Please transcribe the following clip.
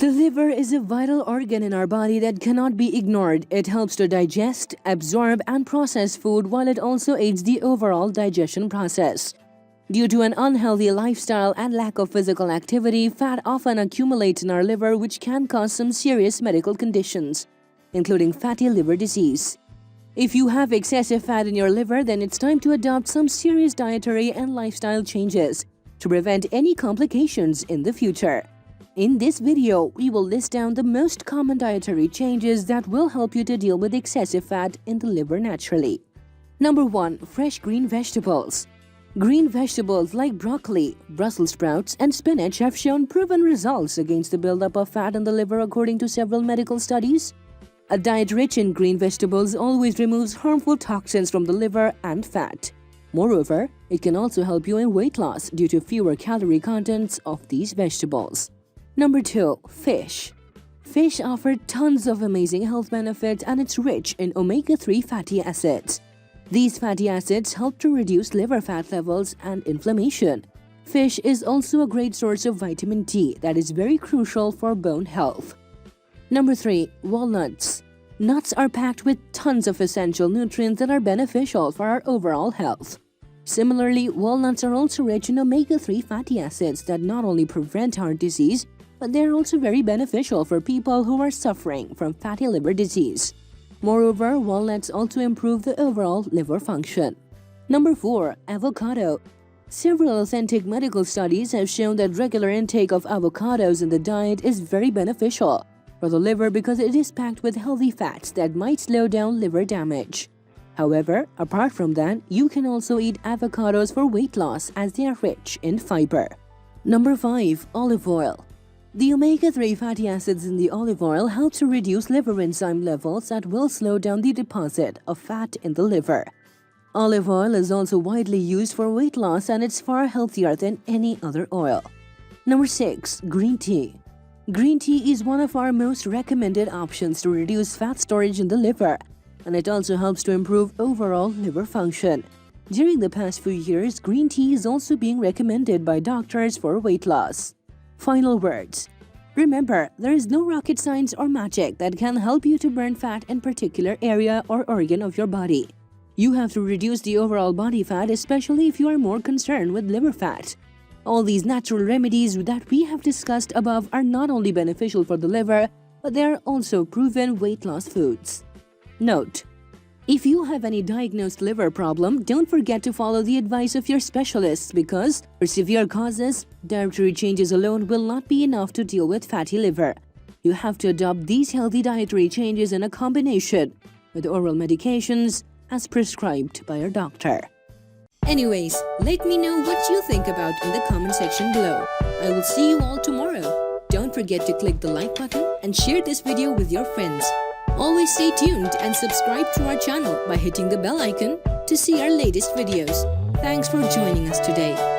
The liver is a vital organ in our body that cannot be ignored. It helps to digest, absorb, and process food while it also aids the overall digestion process. Due to an unhealthy lifestyle and lack of physical activity, fat often accumulates in our liver, which can cause some serious medical conditions, including fatty liver disease. If you have excessive fat in your liver, then it's time to adopt some serious dietary and lifestyle changes to prevent any complications in the future. In this video, we will list down the most common dietary changes that will help you to deal with excessive fat in the liver naturally. Number 1. Fresh green vegetables. Green vegetables like broccoli, Brussels sprouts, and spinach have shown proven results against the buildup of fat in the liver according to several medical studies. A diet rich in green vegetables always removes harmful toxins from the liver and fat. Moreover, it can also help you in weight loss due to fewer calorie contents of these vegetables. Number 2. Fish. Fish offer tons of amazing health benefits and it's rich in omega-3 fatty acids. These fatty acids help to reduce liver fat levels and inflammation. Fish is also a great source of vitamin D that is very crucial for bone health. Number 3. Walnuts. Nuts are packed with tons of essential nutrients that are beneficial for our overall health. Similarly, walnuts are also rich in omega-3 fatty acids that not only prevent heart disease, but they are also very beneficial for people who are suffering from fatty liver disease. Moreover, walnuts also improve the overall liver function. Number 4. Avocado. Several authentic medical studies have shown that regular intake of avocados in the diet is very beneficial for the liver because it is packed with healthy fats that might slow down liver damage. However, apart from that, you can also eat avocados for weight loss as they are rich in fiber. Number 5. Olive oil. The omega-3 fatty acids in the olive oil help to reduce liver enzyme levels that will slow down the deposit of fat in the liver. Olive oil is also widely used for weight loss and it's far healthier than any other oil. Number 6. Green tea. Green tea is one of our most recommended options to reduce fat storage in the liver, and it also helps to improve overall liver function. During the past few years, green tea is also being recommended by doctors for weight loss. Final words. Remember, there is no rocket science or magic that can help you to burn fat in particular area or organ of your body. You have to reduce the overall body fat, especially if you are more concerned with liver fat. All these natural remedies that we have discussed above are not only beneficial for the liver, but they are also proven weight loss foods. Note: if you have any diagnosed liver problem, don't forget to follow the advice of your specialists because, for severe causes, dietary changes alone will not be enough to deal with fatty liver. You have to adopt these healthy dietary changes in a combination with oral medications as prescribed by your doctor. Anyways, let me know what you think about in the comment section below. I will see you all tomorrow. Don't forget to click the like button and share this video with your friends. Always stay tuned and subscribe to our channel by hitting the bell icon to see our latest videos. Thanks for joining us today.